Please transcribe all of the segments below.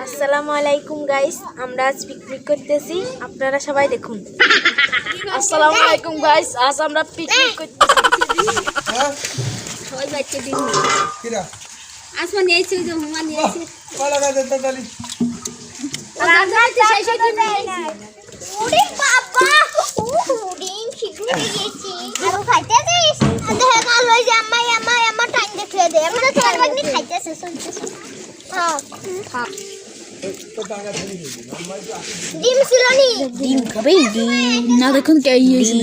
আসসালামু আলাইকুম গাইস, আমরা আজ পিকনিক করতেছি, আপনারা সবাই দেখুন। আসসালামু আলাইকুম গাইস, আজ আমরা পিকনিক করতেছি। সবাই বাচ্চা দিন কিরা আসমান নিয়েছে যে হুমান নিয়েছে কলা গাছ দাদালি রাজা সেই সেই দিন ওরে বাবা ওরে শিখে গেছি আর খাইতে যাইস দেখা গেল ওই যে আম্মা টাইম দেখে দে আমরা তো আর বাগনি খাইতেছে শুনতেছি হ্যাঁ হ্যাঁ ডিম ছিল নি ডিম খাবে ডিম না দেখুন কে হইছে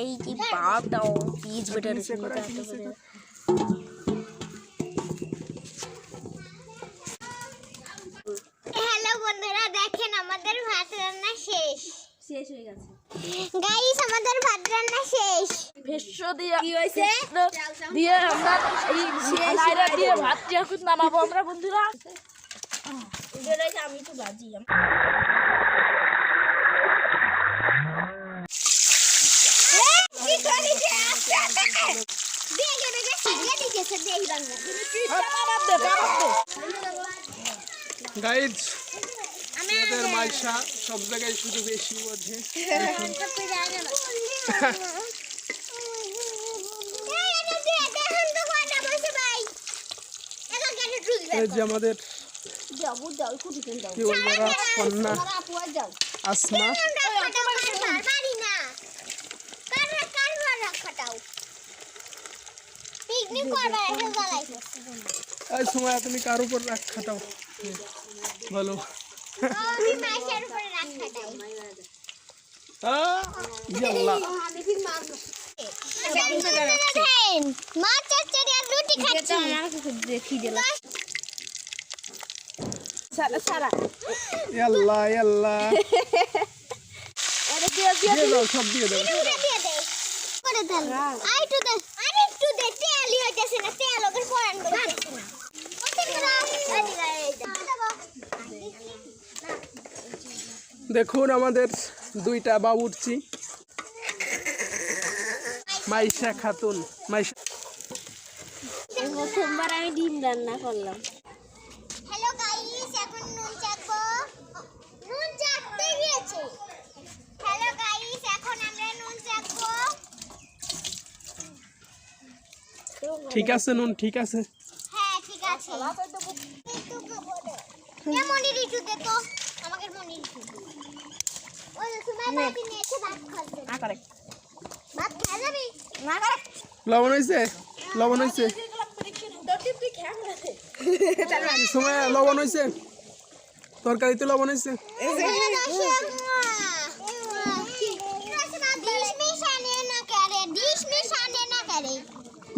এই যে বাপ দাও পিস বেটার হ্যালো বন্ধুরা, দেখেন আমাদের ভাত রান্না শেষ হয়ে গেছে গাইস, আমাদের ভাত রান্না শেষ। ভেষজ দিয়ে কি হইছে দিয়ে আমরা এই নাইরা দিয়ে ভাত দিয়ে এখন নামাবো আমরা বন্ধুরা। আমি তো বাজি গাইজ আমাদের মাইশা সব জায়গায় শুধু বেশি বোঝে। এই যে আমাদের কি বলবো রাজকন্যা আসমা, এই সময় তুমি কার উপর রাগ খাটাও বলো? ইয়াল্লাহ ইয়াল্লাহ ইয়াল্লাহ দিয়ে দাও, সব দিয়ে দাও। দেখুন আমাদের দুইটা বাবুর্চি, মাইশা খাতুন। মাইশা প্রথমবার আমি ডিম রান্না করলাম। হ্যালো গাইস, এখন নুন চাখবো। নুন চাখতে গিয়েছে। হ্যালো গাইস, এখন আমরা নুন চাখবো। ঠিক আছে নুন ঠিক আছে। হ্যাঁ ঠিক আছে। এ মনির একটু দে তো, আমাকে মনির একটু দে। ওই তোমার বাড়ি নিয়ে এসে ভাত খাবে। না করে ভাত খাওয়া যাবে? না করে লবণ হয়েছে? লবণ হয়েছে? সময় লবণ হয়েছে? তরকারিতে লবণ হয়েছে?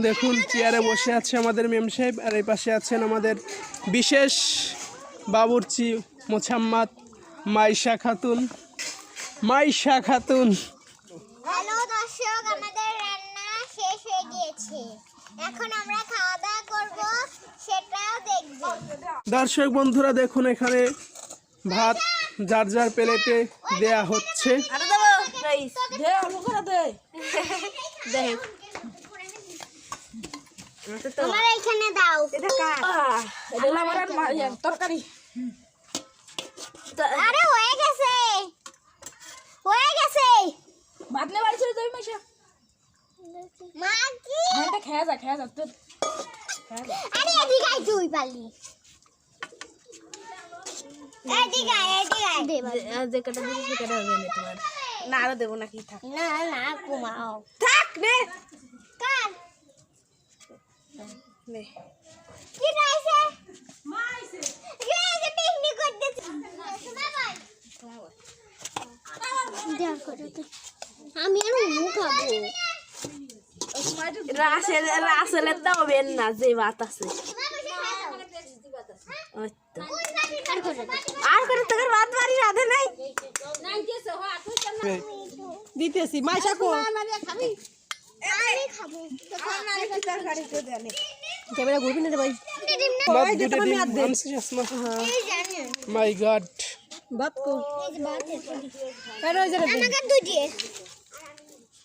দেখুন চেয়ারে বসে আছে আমাদের মেম সাহেব, আর এই পাশে আছেন আমাদের বিশেষ বাবুর্চি মোছাম্মদ মাইশা খাতুন। মাইশা খাতুন হ্যালো দর্শক, আমাদের রান্না শেষ হয়ে গিয়েছে, এখন আমরা খাওয়া দাওয়া করব, সেটাও দেখব। দর্শক বন্ধুরা দেখুন এখানে ভাত যার যার প্লেটে দেয়া হচ্ছে। আরে দেবো গাইস, দে অল্প করে দে দেখ আমার এখানে দাও। এটা কাট, এটা হলো আমার তরকারি। আরে হয়ে গেছে, হয়ে গেছে। ভাত নে বাড়ি চলে যাবি মাইশা। মা কি? এটা খেয়ে যা তুই। আরে এদিকে আয় তুই পালি। এদিকে আয় দে যে কটা দিবি সে কটা হবে না তোমার। না আরো দেবো নাকি? থাক না কুমাও থাক নে কার নে। কি রাইছে মাইছে এই পিকনিক করতেছি। আমি আর মুখ খাবো। রাসেলের দাও বেন না যে ভাত আছে। আর করে তোর ভাত বাড়ি রাধে নাই দিতেছি মাইশা কো আমি খাবো। ক্যামেরা ঘুরবি না রে ভাই। মাই গড ভাত কো আমাকে দুটি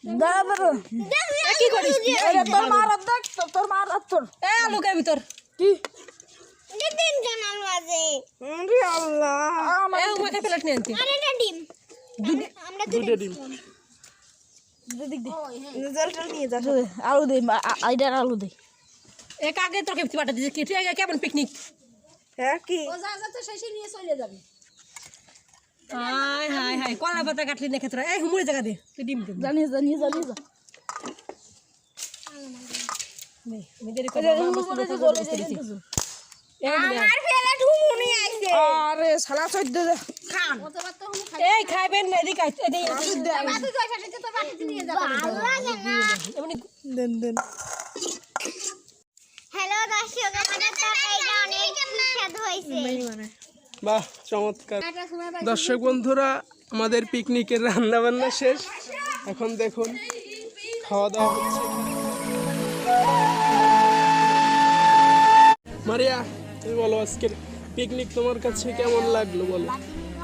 দাঁড়া কি করিস তোর মার দেখ তোর মার তোর এ আলুকের ভিতর কি দিন কেন আলু আছে রে আল্লাহ এ উমাকে প্লেট নিয়ে আনতে আর এটা ডিম আমরা দুটো ডিম আলু দে আইডার আলু দে এক আগে তোর কেমতি পাঠা দিছে কি তুই আগে কেমন পিকনিক হ্যাঁ কি ও যা যা তো শেষে নিয়ে চলে যাবে হাই হাই হাই কলা পাতা কাটলি না ক্ষেত্রে এই হুমুরে জায়গা দে তুই ডিম দে জানি যা নে মেদের কো আমার ফেলে ঠুমুনি আইছে আরে শালা চোদ্দ দে খান এই খাইবেন না এদিকে এদিকে বাতু জয় শাশুড়ি তো বাটিতে নিয়ে যাবে ভালো লাগে না এমনি দেন হ্যালো দর্শক আমাদের তরকারিটা অনেক সুস্বাদু হয়েছে বাহ চমৎকার। দর্শক বন্ধুরা আমাদের পিকনিকের রান্না বান্না শেষ, এখন দেখুন খাওয়া দাওয়া হচ্ছে। মারিয়া তুমি বলো আজকের পিকনিক তোমার কাছে কেমন লাগলো বলো?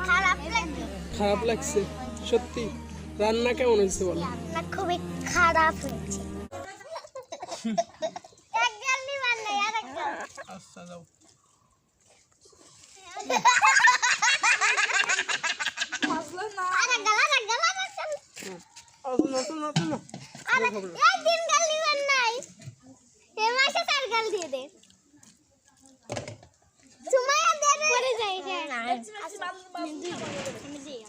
খারাপ লাগে খারাপ লাগছে সত্যি? রান্না কেমন হয়েছে বলো? না খুবই খারাপ হয়েছে এক গাল নিবার নাই আর একটা আচ্ছা যাও। আর এক গাল আর এই তিন গাল নিবার নাই এ মাসে চার গাল দিয়ে দে সুমাইয়া দে পরে যাই না আমি দিই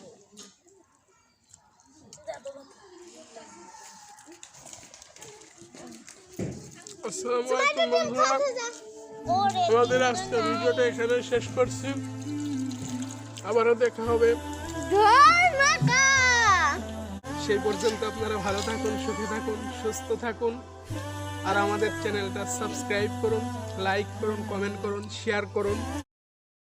আসসালামু আলাইকুম বন্ধুরা, আমাদের আজকের ভিডিওটা এখানে শেষ করছি। আবারও দেখা হবে, সেই পর্যন্ত আপনারা ভালো থাকুন, সুখী থাকুন, সুস্থ থাকুন। আর আমাদের চ্যানেলটা সাবস্ক্রাইব করুন, লাইক করুন, কমেন্ট করুন, শেয়ার করুন।